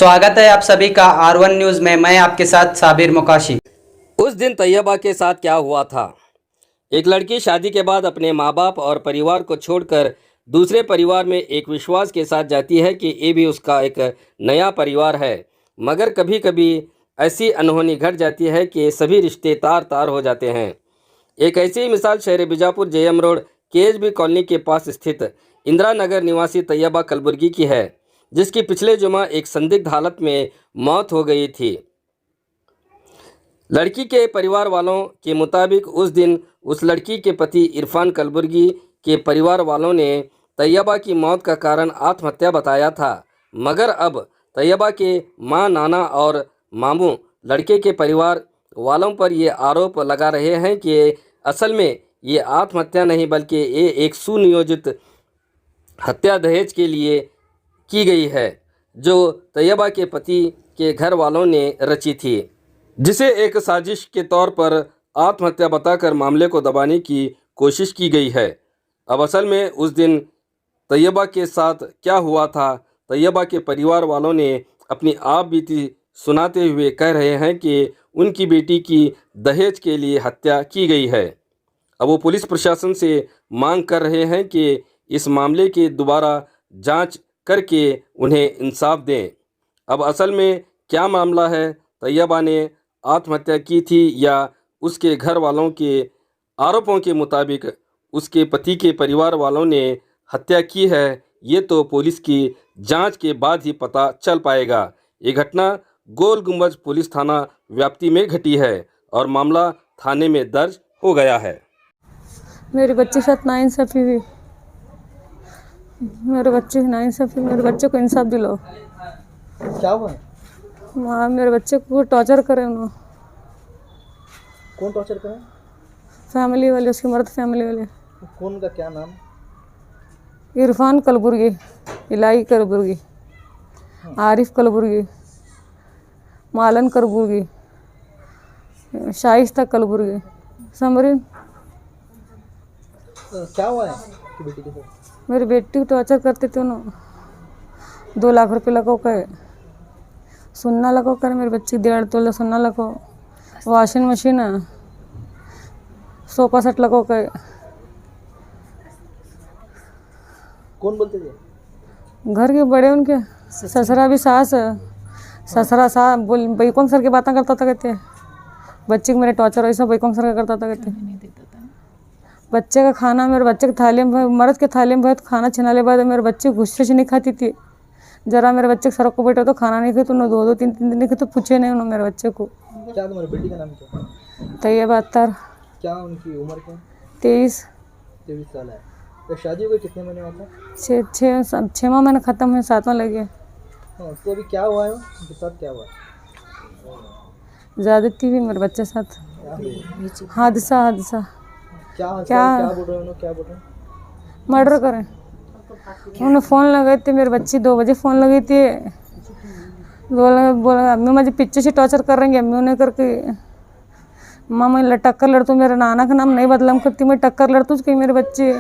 स्वागत है आप सभी का R1 न्यूज़ में। मैं आपके साथ साबिर मुकाशी। उस दिन तैयबा के साथ क्या हुआ था। एक लड़की शादी के बाद अपने माँ बाप और परिवार को छोड़कर दूसरे परिवार में एक विश्वास के साथ जाती है कि ये भी उसका एक नया परिवार है, मगर कभी कभी ऐसी अनहोनी घट जाती है कि सभी रिश्ते तार तार हो जाते हैं। एक ऐसी ही मिसाल शहर Bijapur JM road KHB colony के पास स्थित इंदिरा नगर निवासी तैयबा कलबुर्गी की है, जिसकी पिछले जुमा एक संदिग्ध हालत में मौत हो गई थी। लड़की के परिवार वालों के मुताबिक उस दिन उस लड़की के पति इरफान कलबुर्गी के परिवार वालों ने तैयबा की मौत का कारण आत्महत्या बताया था, मगर अब तैयबा के मां, नाना और मामू लड़के के परिवार वालों पर ये आरोप लगा रहे हैं कि असल में ये आत्महत्या नहीं बल्कि ये एक सुनियोजित हत्या दहेज के लिए की गई है, जो तैयबा के पति के घर वालों ने रची थी, जिसे एक साजिश के तौर पर आत्महत्या बताकर मामले को दबाने की कोशिश की गई है। अब असल में उस दिन तैयबा के साथ क्या हुआ था, तैयबा के परिवार वालों ने अपनी आप बीती सुनाते हुए कह रहे हैं कि उनकी बेटी की दहेज के लिए हत्या की गई है। अब वो पुलिस प्रशासन से मांग कर रहे हैं कि इस मामले की दोबारा जांच करके उन्हें इंसाफ दें। अब असल में क्या मामला है, तैयबा ने आत्महत्या की थी या उसके घर वालों के आरोपों के मुताबिक उसके पति के परिवार वालों ने हत्या की है, ये तो पुलिस की जांच के बाद ही पता चल पाएगा। ये घटना गोल गुंबज पुलिस थाना व्याप्ति में घटी है और मामला थाने में दर्ज हो गया है। मेरे बच्चे के साथ नाइंसाफ़ी हुई। मेरे बच्चे को इंसाफ दिलाओ। क्या हुआ? वहाँ मेरे बच्चे को टॉर्चर करे उन्होंने। कौन टॉर्चर करे? फैमिली वाले, उसकी मर्द फैमिली वाले। कौन का क्या नाम? इरफान कलबुर्गी, इलाही कलबुर्गी, आरिफ कलबुर्गी, मालन कलबुर्गी, शाइस्ता कलबुर्गी, समरीन। क्या हुआ है कि बेटी के साथ? मेरी बेटी को टॉर्चर करते थे उन्होंने। 2 लाख रुपये लगाओ कर, सुनना लगाओ कर, मेरे बच्चे 1.5 तोला सुनना लगाओ, वॉशिंग मशीन है, सोफा सेट लगाओ कर। कौन बोलते थे? घर के बड़े उनके ससुरा भी सास है। ससुरा सास बोल बैकोंग सर की बातें करता था, कहते बच्चे को मेरे टॉर्चर ऐसा बैकोंग सर का करता था, कहते बच्चे का खाना मेरे बच्चे के थाली में, मर्द के थाली में बहुत खाना छिनाले बाद मेरे बच्चे गुस्से से नहीं खाती थी। जरा मेरे बच्चे सड़क को बैठा तो खाना नहीं खाते, उन्होंने 2-3 दिन के तो पूछे नहीं उन्होंने मेरे बच्चे को। क्या तुम्हारी बेटी का नाम क्या? तैयबा अख्तर। क्या उनकी उम्र क्या? 23 साल है। तो शादी हो गई कितने महीने हुआ था? 6वां महीना ख़त्म हुए, 7वां लगे। हाँ, तो अभी क्या हुआ है उनके साथ? क्या हुआ? ज़्यादती हुई मेरे बच्चे साथ। हादसा क्या बोल रहे हो? क्या बोल रहे हैं? मर्डर करें। उन्होंने फ़ोन लगाए थे, मेरे बच्ची 2 बजे फ़ोन लगी थी। बोला अम्मी मुझे पीछे से टॉर्चर कर रही है। अम्मी उन्हें करके माँ मैं टक्कर लड़तू, मेरा नाना का नाम नहीं बदलाम करती, मैं टक्कर लड़तू कहीं मेरे बच्चे।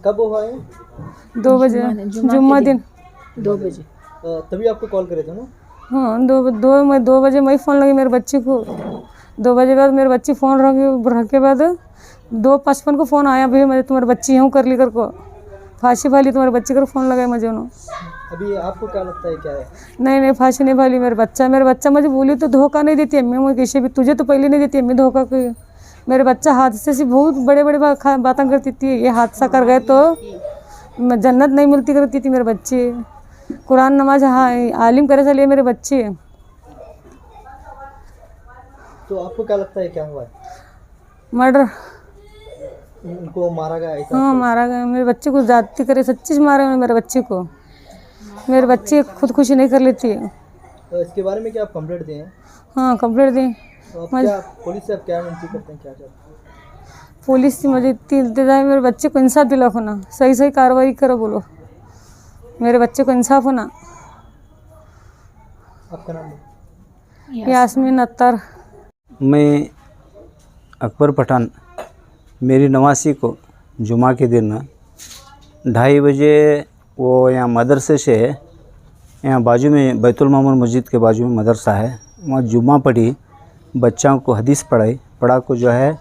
कब हुआ है? 2 बजे, जुम्मा दिन 2 बजे। तभी आपको कॉल करे थे ना? हाँ, 2 बजे मैं फ़ोन लगी मेरे बच्चे को। 2 बजे बाद मेरे बच्ची फ़ोन रख के बाद 2:55 को फ़ोन आया, भैया मैं तुम्हारे बच्ची यूँ कर ली कर को फांसी भाली, तुम्हारे बच्चे कर फ़ोन लगाए मुझे उन्होंने। अभी आपको क्या लगता है क्या है? नहीं फांसी नहीं भाली। मेरे बच्चा मुझे बोली तो धोखा नहीं देती अम्मी, मैं किसी भी तुझे तो पहले नहीं देती अम्मी धोखा कोई। मेरे बच्चा हादसे से बहुत बड़े बातें करती थी। ये हादसा कर गए तो जन्नत नहीं मिलती करती थी मेरे बच्चे। कुरान नमाज हाँ आलिम करे चलिए मेरे बच्चे। तो आपको क्या लगता है क्या हुआ है? मर्डर। उनको मारा गया ऐसा? हाँ मारा गया। मेरे बच्चे को जाती करे, सच्ची से मारे मेरे बच्चे को। मेरे बच्चे खुदकुशी नहीं कर लेती है। तो इसके बारे में क्या आप कंप्लेंट दिए हैं? हाँ कंप्लेंट दी। तो आप क्या पुलिस से आप क्या विनती करते हैं, क्या चाहते हैं? पुलिस से मुझे इंतजार, मेरे बच्चे को इंसाफ दिला होना, सही कार्रवाई करो, बोलो मेरे बच्चे को इंसाफ होना। आपका नाम? यास्मीन अख्तर। मैं अकबर पठान, मेरी नवासी को जुमा के दिन 2:30 बजे वो यहाँ मदरसे से यहाँ बाजू में बैतुल मामूर मस्जिद के बाजू में मदरसा है, वहाँ जुम्मा पढ़ी, बच्चों को हदीस पढ़ा को जो है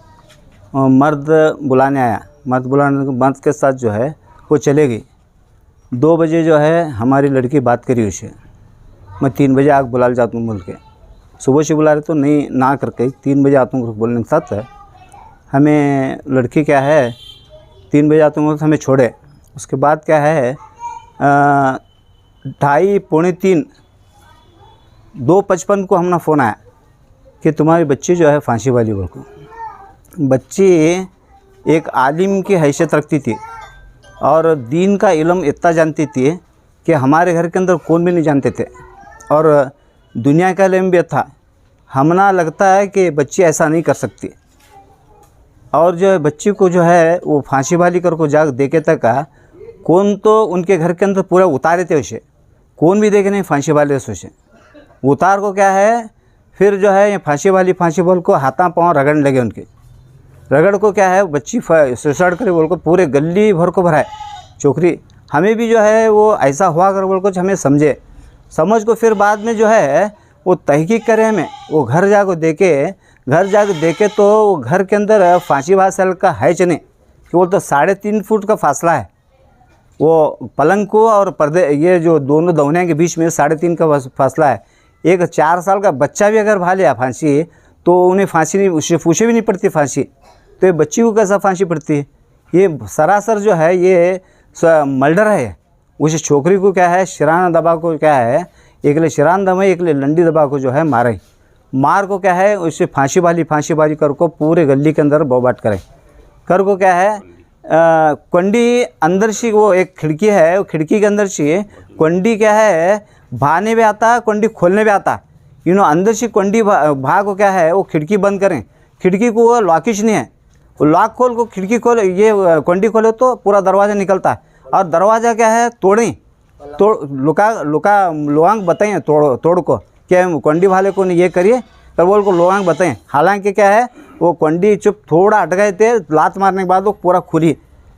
मर्द बुलाने आया, मर्द के साथ जो है वो चले गई। 2 बजे जो है हमारी लड़की बात करी उसे, मैं 3 बजे आग बुला जाता हूँ बोल के, सुबह से बुला रहे तो नहीं ना करके 3 बजे आता हूँ बोलने के साथ हमें लड़की क्या है 3 बजे आता हूँ तो हमें छोड़े। उसके बाद क्या है 2:30 पौने 3 2:55 को हमने फ़ोन आया कि तुम्हारी बच्ची जो है फांसी वाली बोल को। बच्ची एक आलिम की हैसियत रखती थी और दीन का इल्म इतना जानती थी कि हमारे घर के अंदर कौन भी नहीं जानते थे, और दुनिया का इल्म भी था। हमना लगता है कि बच्ची ऐसा नहीं कर सकती, और जो है बच्ची को जो है वो फांसी वाली कर को जाग देखे तक कौन तो उनके घर के अंदर पूरा उतारे थे उसे, कौन भी देखे नहीं फांसी वाले से उसे उतार को क्या है। फिर जो है ये फांसी बोल को हाथा पाँव रगड़ने लगे उनके, रगड़ को क्या है बच्ची सुसाइड करे बोल को पूरे गली भर को भराए चोकरी। हमें भी जो है वो ऐसा हुआ कर बोल को हमें समझ को फिर बाद में जो है वो तहकीक करे, हमें वो घर जाकर देखे तो वो घर के अंदर फांसी वासल का है चने कि वो तो 3.5 फुट का फासला है, वो पलंग को और पर्दे ये जो दोनों दौनिया के बीच में 3.5 का फासला है। एक 4 साल का बच्चा भी अगर भा लिया फांसी तो उन्हें फांसी नहीं, उससे पूछे भी नहीं पड़ती फांसी, तो ये बच्ची को कैसा फांसी पड़ती है। ये सरासर जो है ये मर्डर है। उस छोकरी को क्या है शिराना दबा को क्या है, एक ले शिरान दबा एक ले लंडी दबा को जो है मार को क्या है उससे फांसी वाली कर को पूरे गली के अंदर बोबाट करे कर को क्या है कंडी अंदर से वो एक खिड़की है, वो खिड़की के अंदर से कंडी क्या है भाने भी आता है, कंडी खोलने भी आता है। अंदर से कंडी भा को क्या है वो खिड़की बंद करें, खिड़की को वो लॉकिश नहीं है, वो लॉक खोल को खिड़की खोल ये कंडी खोले तो पूरा दरवाज़ा निकलता है, और दरवाज़ा क्या है तोड़ें लोआंग बताएं तोड़ को क्या कंडी वाले को ये करिए कर बोल को लोआंग बताएं। हालांकि क्या है वो कंडी चुप थोड़ा हट गए थे, लात मारने के बाद वो पूरा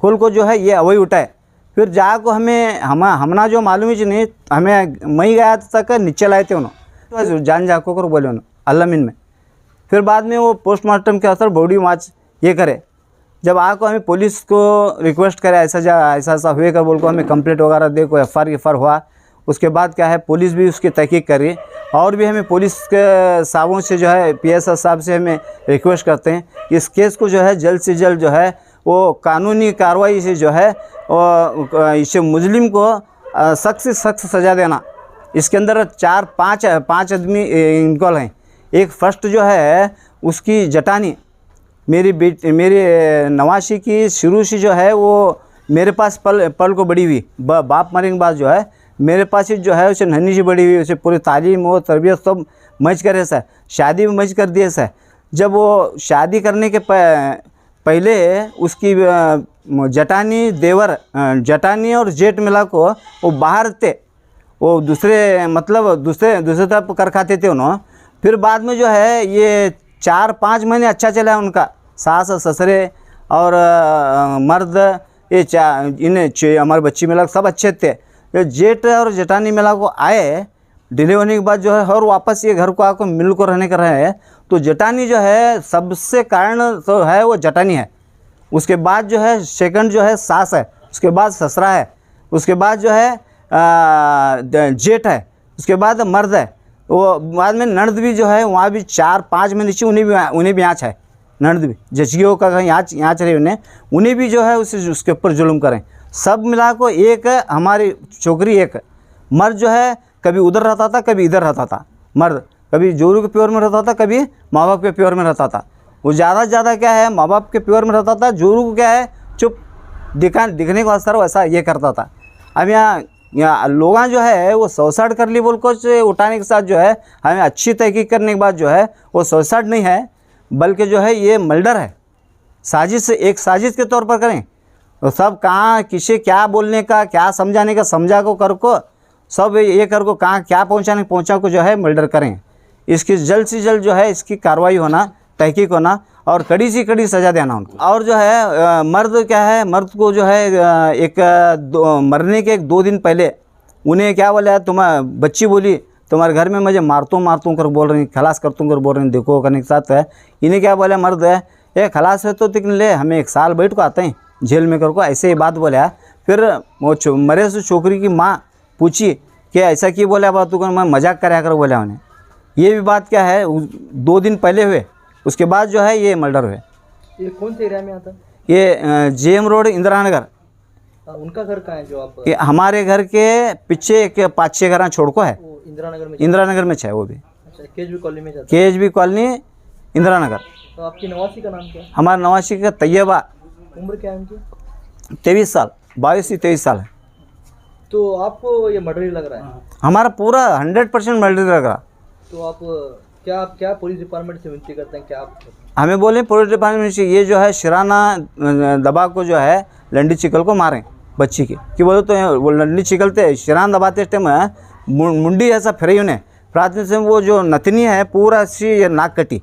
खुल को जो है ये अवई उठाए। फिर जा को हमना जो मालूम ही नहीं, हमें मई गया तक नीचे लाए थे उन्होंने जान जाको कर बोले उन्होंने अल्लामीन में। फिर बाद में वो पोस्टमार्टम के असर बॉडी मार्च ये करे, जब आको हमें पुलिस को रिक्वेस्ट करे ऐसा हुए कर बोल को हमें कंप्लेंट वगैरह दे, कोई FIR हुआ। उसके बाद क्या है पुलिस भी उसकी तहकीक करी, और भी हमें पुलिस के साहबों से जो है PSI साहब से हमें रिक्वेस्ट करते हैं इस केस को जो है जल्द से जल्द जो है वो कानूनी कार्रवाई से जो है इसे मुजरिम को सख्त से सख्त सज़ा देना। इसके अंदर 4-5 आदमी इनकॉल हैं। एक फर्स्ट जो है उसकी जटानी मेरी नवाशी की शुरू से जो है वो मेरे पास पल को बड़ी हुई, बाप मरने के बाद जो है मेरे पास ही जो है उसे नन्ही सी बड़ी हुई, उसे पूरी तालीम और तरबियत सब मज करे सर, शादी भी मज कर दिए सर। जब वो शादी करने के पहले उसकी जटानी और जेठ मिला को वो बाहर थे, वो दूसरे तरफ कर खाते थे उन्होंने। फिर बाद में जो है ये 4-5 महीने अच्छा चला उनका, सास ससुरे और मर्द ये इन्हें हमारे बच्ची मिला सब अच्छे थे। जो जेठ और जेठानी मिला को आए डिले होने के बाद जो है और वापस ये घर को आकर मिल को रहने का रहे, तो जेठानी जो है सबसे कारण तो है वो जेठानी है। उसके बाद जो है सेकंड जो है सास है, उसके बाद ससुरा है, उसके बाद जो है जेठ है, उसके बाद मर्द है। वो बाद में ननद भी जो है वहाँ भी 4-5 महीने से उन्हें भी आँच है, ननद भी जचगियों का कहीं आँच रही उन्हें भी जो है उसके ऊपर जुल्म करें। सब मिला को एक हमारी छोकरी एक मर्द जो है कभी उधर रहता था कभी इधर रहता था, मर्द कभी जोरू के प्योर में रहता था कभी माँ बाप के प्योर में रहता था। वो ज़्यादा क्या है माँ बाप के प्योर में रहता था, जोरू को क्या है चुप दिखने का असर वैसा ये करता था। अब यहाँ लोग जो है वो सुसाइड कर ली बोल को उठाने के साथ जो है हमें अच्छी तहकीक करने के बाद जो है वो सुसाइड नहीं है बल्कि जो है ये मर्डर है, एक साजिश के तौर पर करें। तो सब कहाँ किसे क्या बोलने का क्या समझाने का समझा को कर को सब ये कर को कहाँ क्या पहुँचा को जो है मर्डर करें। इसकी जल्द से जल्द जो है इसकी कार्रवाई होना, तहकीक होना और कड़ी से कड़ी सज़ा देना उनको। और जो है मर्द क्या है, मर्द को जो है मरने के 2 दिन पहले उन्हें क्या बोला, बच्ची बोली तुम्हारे घर में मुझे मारतूँ कर बोल रही, खलास करतूँ कर बोल रही, देखो करने के साथ है। इन्हें क्या बोला, मर्द है ये खलास है तो ले हमें 1 साल बैठ को आते हैं जेल में कर को, ऐसे ही बात बोला। फिर वो मरे से छोकरी की माँ पूछी कि ऐसा क्यों बोला बात, तू मैं मजाक कराया कर बोला उन्हें। ये भी बात क्या है 2 दिन पहले हुए, उसके बाद जो है ये मर्डर हुए। ये कौन से एरिया में आता है? ये जेएम रोड इंदिरा नगर। उनका घर कहाँ है जो आप? ये हमारे घर के पीछे एक 5-6 घर छोड़ को है, वो इंदिरा नगर में? इंदिरा नगर में है वो भी। अच्छा, केजबी कॉलोनी में जाता है? KHB colony Indira Nagar. तो आपकी नवासी का नाम क्या है? हमारा नवासी का तैयबा। उम्र क्या है उनकी? 23 साल, 22 से 23 साल है। तो आपको ये मर्डर ही लग रहा है? हमारा पूरा 100% मर्डर लग रहा। तो आप क्या पुलिस डिपार्टमेंट से विनती करते हैं, क्या आप? हमें बोले पुलिस डिपार्टमेंट से ये जो है शिराना दबा को जो है लंडी चिकल को मारें बच्ची की, कि बोलो तो वो लंडी चिकलते शिरान दबाते टाइम मुंडी ऐसा फिर उन्हें प्राथमिक से वो जो नतनी है पूरा सी नाक कटी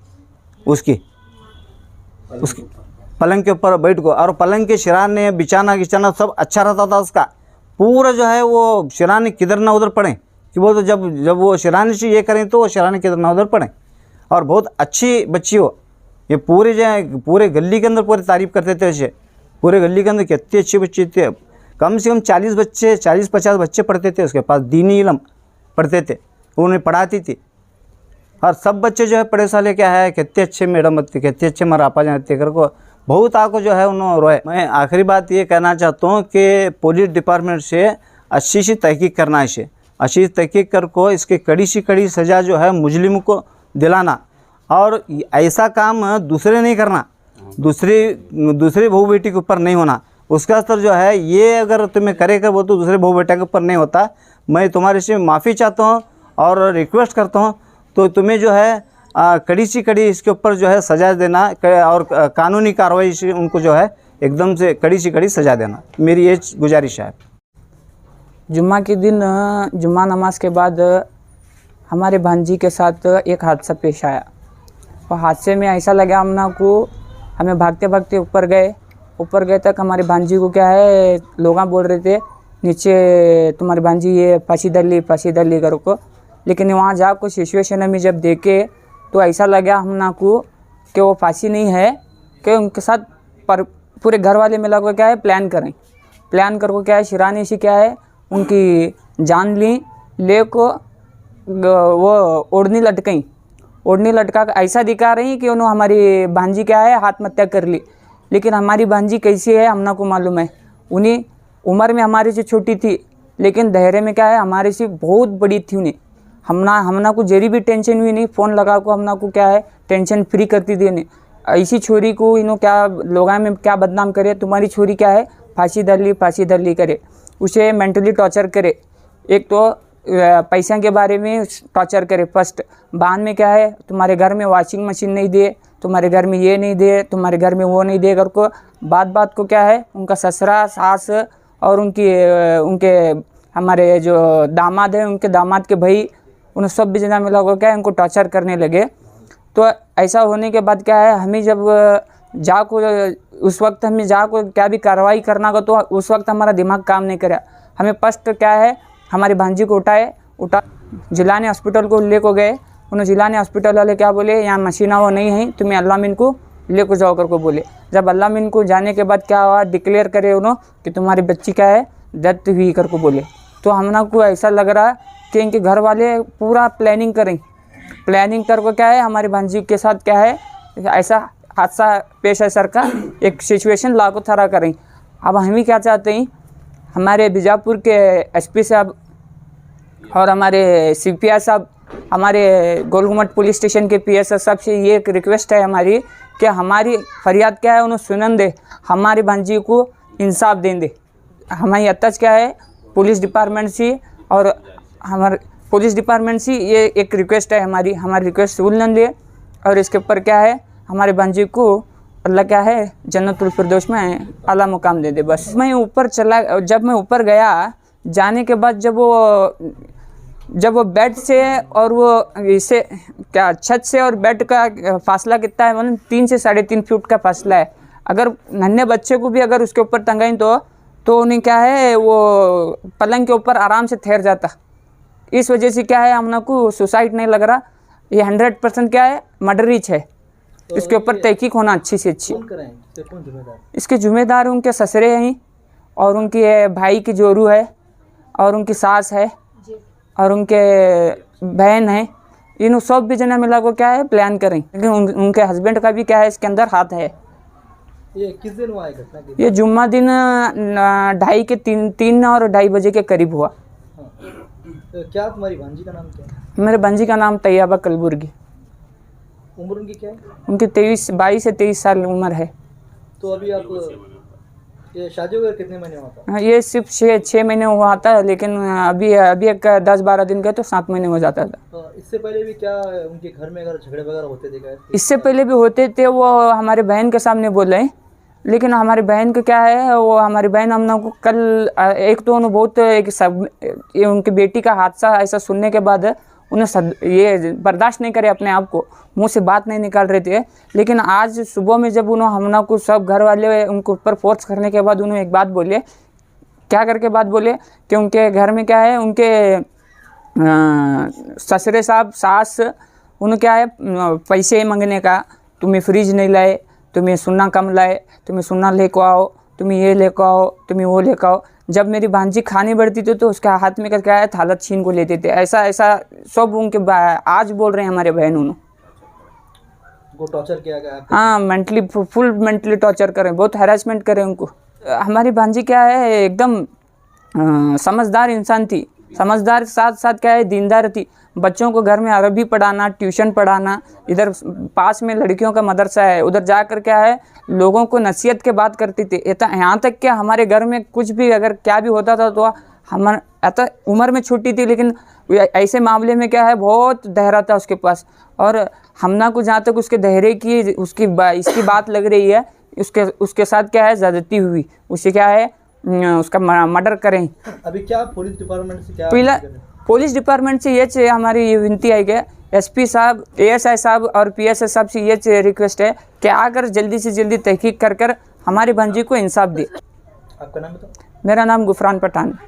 उसकी पलंग के ऊपर बैठ को, और पलंग के शिरान ने बिछाना सब अच्छा रहता था उसका पूरा जो है। वो शिरानी किधर ना उधर पड़े, कि वो तो जब वो शिरानी से ये करें तो वो शिरानी किधर ना उधर पड़े। और बहुत अच्छी बच्ची हो, ये पूरे जो है पूरे गली के अंदर पूरी तारीफ़ करते थे उसे, पूरे गली के अंदर कितनी अच्छी बच्ची थे। कम से कम 40-50 बच्चे पढ़ते थे उसके पास, दीनी इल्म पढ़ते थे, उन्हें पढ़ाती थी। और सब बच्चे जो है पढ़े साले क्या है, कितने अच्छे मैडम थे, कितने अच्छे मरापा जाते कर को बहुत आको जो है उन्होंने रोए। मैं आखिरी बात ये कहना चाहता हूँ कि पुलिस डिपार्टमेंट से अच्छी सी तहकीक करना, इसे अच्छी तहकीक कर को इसके कड़ी सी कड़ी सज़ा जो है मुजरिम को दिलाना, और ऐसा काम दूसरे नहीं करना, दूसरे बहू बेटी के ऊपर नहीं होना। उसका असर जो है ये अगर तुम्हें करेगा वो तो दूसरे बहू बेटा के ऊपर नहीं होता। मैं तुम्हारे से माफ़ी चाहता हूँ और रिक्वेस्ट करता हूँ, तो तुम्हें जो है कड़ी सी कड़ी इसके ऊपर जो है सज़ा देना, और कानूनी कार्रवाई से उनको जो है एकदम से कड़ी सी कड़ी सज़ा देना, मेरी ये गुजारिश है। जुम्मा के दिन जुम्मा नमाज के बाद हमारे भांजी के साथ एक हादसा पेश आया, और हादसे में ऐसा लगा हमना को, हमें भागते भागते ऊपर गए तक हमारे भांजी को क्या है लोग बोल रहे थे नीचे तुम्हारी भांजी ये फांसी दर ली करो को। लेकिन वहाँ जाकर सिचुएशन में जब देखे तो ऐसा लगा हमना को कि वो फांसी नहीं है, कि उनके साथ पर पूरे घर वाले मिला को क्या है प्लान करके क्या है शिरानी से क्या है उनकी जान ले को वो ओढ़नी लटका ऐसा दिखा रही कि उन्होंने हमारी भांजी क्या है आत्महत्या कर ली। लेकिन हमारी भांजी कैसी है हमना को मालूम है, उन्हें उम्र में हमारे से छोटी थी, लेकिन धैर्य में क्या है हमारे से बहुत बड़ी थी। उन्हें हमना को जरी भी टेंशन हुई नहीं, फ़ोन लगा को हमना को क्या है टेंशन फ्री करती थी। उन्हें ऐसी छोरी को इन्हों क्या लोग में क्या बदनाम करे, तुम्हारी छोरी क्या है फांसी दर ली करे, उसे मेंटली टॉर्चर करे। एक तो पैसा के बारे में टॉर्चर करे फर्स्ट, बाद में क्या है तुम्हारे घर में वॉशिंग मशीन नहीं दे, तुम्हारे घर में ये नहीं दे, तुम्हारे घर में वो नहीं दे कर को बात को क्या है उनका ससुरा सास और उनके हमारे जो दामाद है उनके दामाद के भाई उन सब भी जना मिला को क्या है उनको टॉर्चर करने लगे। तो ऐसा होने के बाद क्या है हमें जब उस वक्त हमें क्या भी कार्रवाई करना हो तो उस वक्त हमारा दिमाग काम नहीं करा। हमें फर्स्ट क्या है हमारी भांजी को उठा जिलानी हॉस्पिटल को ले को गए। उन्होंने जिलानी हॉस्पिटल वाले क्या बोले यहाँ मशीना वो नहीं है, तुम्हें अल्लाह मीन को ले को जाओ कर को बोले। जब अल्लाह मीन को जाने के बाद क्या हुआ डिक्लेयर करे उन्होंने कि तुम्हारी बच्ची क्या है डेथ हुई कर को बोले। तो हमना को ऐसा लग रहा कि इनके घर वाले पूरा प्लानिंग कर को क्या है हमारी भांजी के साथ क्या है ऐसा हादसा पेश है सर का एक सिचुएशन लागू थारा करें। अब हम ही क्या चाहते हैं हमारे बीजापुर के एसपी साहब और हमारे सीपीआई साहब हमारे गोलघुमट पुलिस स्टेशन के पीएसआई साहब से ये एक रिक्वेस्ट है हमारी कि हमारी फरियाद क्या है उन्हें सुनन दे, हमारी भांजी को इंसाफ दें दे। हमारी अटैच क्या है पुलिस डिपार्टमेंट से और हमारे पुलिस डिपार्टमेंट से ये एक रिक्वेस्ट है हमारी रिक्वेस्ट सुन ले और इसके ऊपर क्या है हमारे भांजी को अल्लाह क्या है जन्नतुल फिरदौस में आला मुकाम दे दे। बस जब मैं ऊपर गया जाने के बाद जब वो बेड से और वो इसे क्या छत से और बेड का फासला कितना है मतलब 3 से 3.5 फीट का फासला है। अगर नन्हे बच्चे को भी अगर उसके ऊपर टंगाई तो उन्हें क्या है वो पलंग के ऊपर आराम से ठहर जाता। इस वजह से क्या है हम लोग को सुसाइड नहीं लग रहा। ये 100% क्या है मर्डरीच है। इसके ऊपर तहकीक होना अच्छी से अच्छी। कौन कराएं? इसके कौन जिम्मेदार? इसके जिम्मेदार उनके ससुरे हैं और उनके भाई की जोरू है और उनकी सास है और उनके बहन है। इन सब भी जना मिला को क्या है प्लान करें, लेकिन उनके हस्बैंड का भी क्या है इसके अंदर हाथ है। ये किस दिन हुआ है घटना की? ये जुम्मा दिन 3:30 और 2:30 बजे के करीब हुआ। हाँ। तो क्या तुम्हारी भांजी का नाम क्या है? मेरे बंजी का नाम तैयबा कलबुर्गी। उम्र उनकी क्या है? उनकी 22 से 23 साल उम्र है। तो अभी आप ये शादी हुए कितने महीने हुआ था? ये सिर्फ 6 महीने हुआ था, लेकिन अभी एक 10-12 दिन का तो 7 महीने हो जाता था। तो इससे पहले भी क्या उनके घर में अगर झगड़े वगैरह होते थे क्या? इससे पहले भी होते थे, वो हमारे बहन के सामने बोले, लेकिन हमारी बहन का क्या है वो हमारी बहन हम लोग को कल एक तो उन्हें बहुत ये उनकी बेटी का हादसा ऐसा सुनने के बाद उन्हें ये बर्दाश्त नहीं करे, अपने आप को मुंह से बात नहीं निकाल रहे थे। लेकिन आज सुबह में जब उन्होंने हम लोग को सब घर वाले उनके ऊपर फोर्स करने के बाद उन्होंने एक बात बोले, क्या करके बात बोले कि उनके घर में क्या है उनके ससुरे साहब सास उन्हें क्या है पैसे मांगने का, तुम्हें फ्रिज नहीं लाए, तुम्हें सोना कम लाए, तुम्हें सोना लेकर आओ, तुम्हें ये लेकर आओ, तुम्हें वो लेकर आओ। जब मेरी भांजी खाने बढ़ती थी तो उसके हाथ में क्या है थाला छीन को लेते थे। ऐसा सब उनके आज बोल रहे हैं हमारे बहन उन्होंने वो टॉर्चर किया गया? हाँ, मेंटली फुल मेंटली टॉर्चर करें, बहुत हैरेसमेंट करें उनको। हमारी भांजी क्या है एकदम समझदार इंसान थी, समझदार साथ साथ क्या है दीनदार थी। बच्चों को घर में अरबी पढ़ाना, ट्यूशन पढ़ाना, इधर पास में लड़कियों का मदरसा है, उधर जाकर क्या है लोगों को नसीहत के बात करती थी। यहाँ तक कि हमारे घर में कुछ भी अगर क्या भी होता था तो हम उम्र में छोटी थी, लेकिन ऐसे मामले में क्या है बहुत धैर्य था उसके पास। और हमना को जहाँ तक उसके धैर्य की इसकी बात लग रही है, उसके साथ क्या है ज़्यादती हुई, उसे क्या है उसका मर्डर करें। अभी क्या पुलिस डिपार्टमेंट से क्या पहला पुलिस डिपार्टमेंट से ये हमारी ये विनती आई है, एसपी साहब, एएसआई साहब और पीएसआई साहब से ये रिक्वेस्ट है कि आकर जल्दी से जल्दी तहकीक कर हमारी भांजी को इंसाफ दे। आपका नाम बताओ? मेरा नाम गुफरान पठान।